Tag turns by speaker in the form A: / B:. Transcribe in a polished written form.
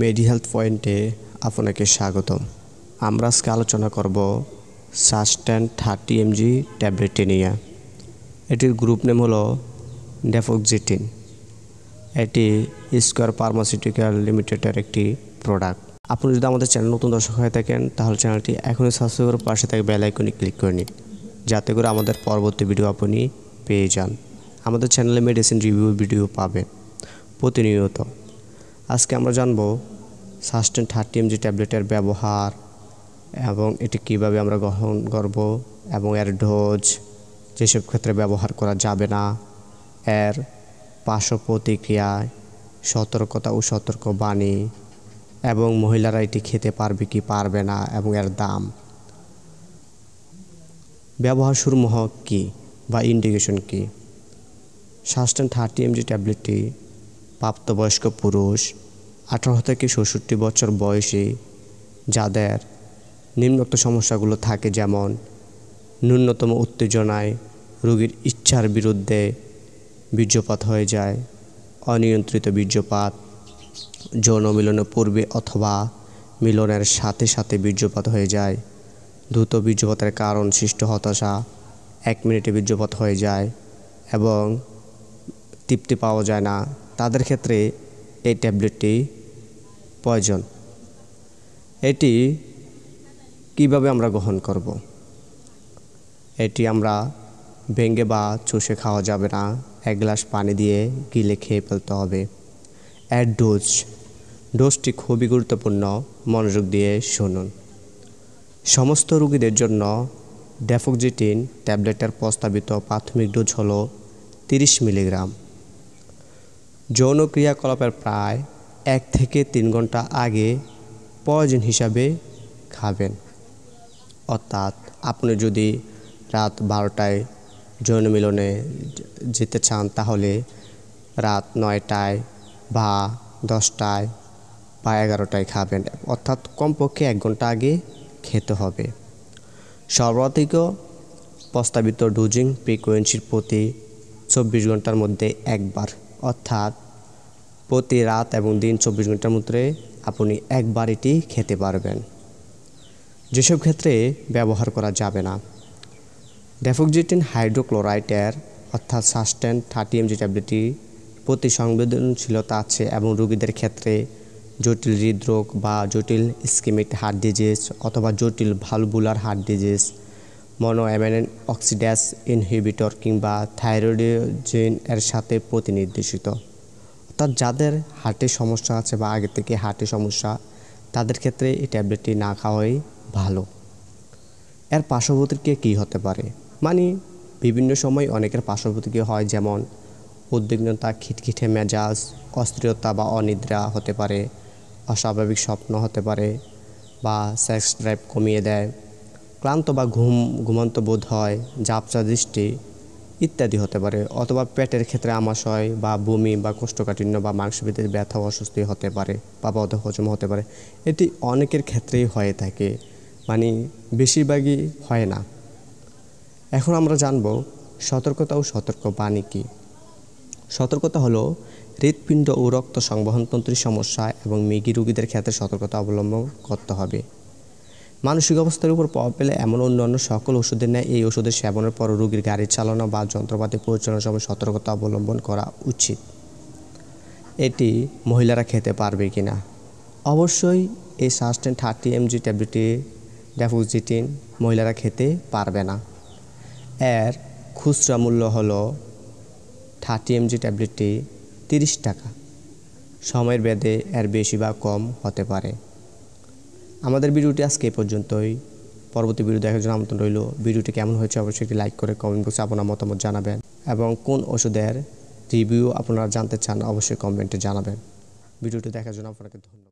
A: মেডি হেলথ পয়েন্টে আপনাকে স্বাগতম। আমরা আজকে আলোচনা করব সাস্টেন 30 mg ট্যাবলেটটি নিয়ে। এটির গ্রুপ নেম হলো ডেফোক্সিটিন। এটি স্কয়ার ফার্মাসিউটিক্যাল লিমিটেডের একটি প্রোডাক্ট। আপনি যদি আমাদের চ্যানেল নতুন দর্শক হয়ে থাকেন তাহলে চ্যানেলটি এখনই সাবস্ক্রাইব করে পাশে থাকা বেল আইকনে ক্লিক করে নিন, যাতে করে আমাদের পরবর্তী ভিডিও আপনি পেয়ে যান। আমাদের চ্যানেলে মেডিসিন রিভিউ ভিডিও পাবেন প্রতিনিয়ত। আজকে আমরা জানব সাস্টেন 30 mg ট্যাবলেটের ব্যবহার এবং এটি কিভাবে আমরা গ্রহণ করব এবং এর ডোজ, যেসব ক্ষেত্রে ব্যবহার করা যাবে না, এর পার্শ্ব প্রতিক্রিয়া, সতর্কতা ও সতর্কবাণী এবং মহিলারা এটি খেতে পারবে কি পারবে না এবং এর দাম। ব্যবহার সমূহ কী বা ইন্ডিকেশন কী? সাস্টেন 30 mg ট্যাবলেটটি প্রাপ্তবয়স্ক পুরুষ 18 থেকে 66 বছর বয়সী যাদের নিম্নোক্ত সমস্যাগুলো থাকে, যেমন ন্যূনতম উত্তেজনায় রোগীর ইচ্ছার বিরুদ্ধে বীর্যপাত হয়ে যায়, অনিয়ন্ত্রিত বীর্যপাত, যৌন মিলনের পূর্বে অথবা মিলনের সাথে সাথে বীর্যপাত হয়ে যায়, দ্রুত বীর্যপাতের কারণ সৃষ্ট হতাশা, 1 মিনিটে বীর্যপাত হয়ে যায় এবং তৃপ্তি পাওয়া যায় না, তাদের ক্ষেত্রে এই ট্যাবলেটটি প্রয়োজন। এটি কিভাবে আমরা গ্রহণ করব? এটি আমরা ভেঙে বা চুষে খাওয়া যাবে না, 1 গ্লাস পানি দিয়ে গিলে খেয়ে ফেলতে হবে। এর ডোজটি খুবই গুরুত্বপূর্ণ, মনোযোগ দিয়ে শুনুন। সমস্ত রোগীদের জন্য ডেফোক্সিটিন ট্যাবলেটের প্রস্তাবিত প্রাথমিক ডোজ হলো 30 মিলিগ্রাম। যৌন ক্রিয়াকলাপের প্রায় 1 থেকে 3 ঘন্টা আগে প্রয়োজন হিসাবে খাবেন। অর্থাৎ আপনি যদি রাত 12টায় যৌন মিলনে যেতে চান তাহলে রাত 9টায় বা 10টায় বা 11টায় খাবেন, অর্থাৎ কমপক্ষে 1 ঘন্টা আগে খেতে হবে। সর্বাধিক প্রস্তাবিত ডোজিং ফ্রিকোয়েন্সির প্রতি 24 ঘন্টার মধ্যে একবার, অর্থাৎ প্রতি রাত এবং দিন 24 ঘন্টার মধ্যে আপনি একবার এটি খেতে পারবেন। যেসব ক্ষেত্রে ব্যবহার করা যাবে না, ডেফোক্সিটিন হাইড্রোক্লোরাইডের অর্থাৎ সাস্টেন 30 mg ট্যাবলেটটি প্রতি সংবেদনশীলতা আছে এবং রোগীদের ক্ষেত্রে জটিল হৃদরোগ বা জটিল ইসকেমিক হার্ট ডিজিজ অথবা জটিল valvular heart disease, monoamino oxidase inhibitor কিংবা থাইরয়েডিন এর সাথে প্রতিনির্দেশিত। অর্থাৎ যাদের হার্টের সমস্যা আছে বা আগে থেকে হার্টের সমস্যা, তাদের ক্ষেত্রে এই ট্যাবলেটটি না খাওয়াই ভালো। এর পার্শ্ব প্রতিক্রিয়া কী হতে পারে? মানে বিভিন্ন সময় অনেকের পার্শ্ব প্রতিক্রিয়া হয়, যেমন উদ্বিগ্নতা, খিটখিটে মেজাজ, অস্থিরতা বা অনিদ্রা হতে পারে, অস্বাভাবিক স্বপ্ন হতে পারে বা সেক্স ড্রাইভ কমিয়ে দেয়, ক্লান্ত বা ঘুমন্ত বোধ হয়, ঝাপসা দৃষ্টি ইত্যাদি হতে পারে, অথবা পেটের ক্ষেত্রে আমাশয় বা বমি বা কোষ্ঠকাঠিন্য বা মাংসপেশির ব্যথা অস্বস্তি হতে পারে বা বদহজম হতে পারে। এটি অনেকের ক্ষেত্রেই হয়ে থাকে, মানে বেশিরভাগই হয় না। এখন আমরা জানব সতর্কতা ও সতর্কবাণী কী। সতর্কতা হলো হৃৎপিণ্ড ও রক্ত সংবহনতন্ত্রের সমস্যা এবং মৃগী রোগীদের ক্ষেত্রে সতর্কতা অবলম্বন করতে হবে। মানসিক অবস্থার উপর প্রভাব ফেলে এমন অন্যান্য সকল ওষুধের ন্যায় এই ওষুধের সেবনের পর রোগীর গাড়ি চালানো বা যন্ত্রপাতি পরিচালনার সময় সতর্কতা অবলম্বন করা উচিত। এটি মহিলারা খেতে পারবে কি না? অবশ্যই এই সাস্টেন 30 mg ট্যাবলেটটি ডেফোক্সিটিন মহিলারা খেতে পারবে না। এর খুচরা মূল্য হলো 30 mg ট্যাবলেটটি 30 টাকা। সময়ের ভেদে এর বেশি বা কম হতে পারে। আমাদের ভিডিওটি আজকে এই পর্যন্তই। পরবর্তী ভিডিও দেখার জন্য আমন্ত্রণ রইল। ভিডিওটি কেমন হয়েছে অবশ্যই একটি লাইক করে কমেন্ট বক্সে আপনার মতামত জানাবেন এবং কোন ওষুধের রিভিউ আপনারা জানতে চান অবশ্যই কমেন্টে জানাবেন। ভিডিওটি দেখার জন্য আপনাকে ধন্যবাদ।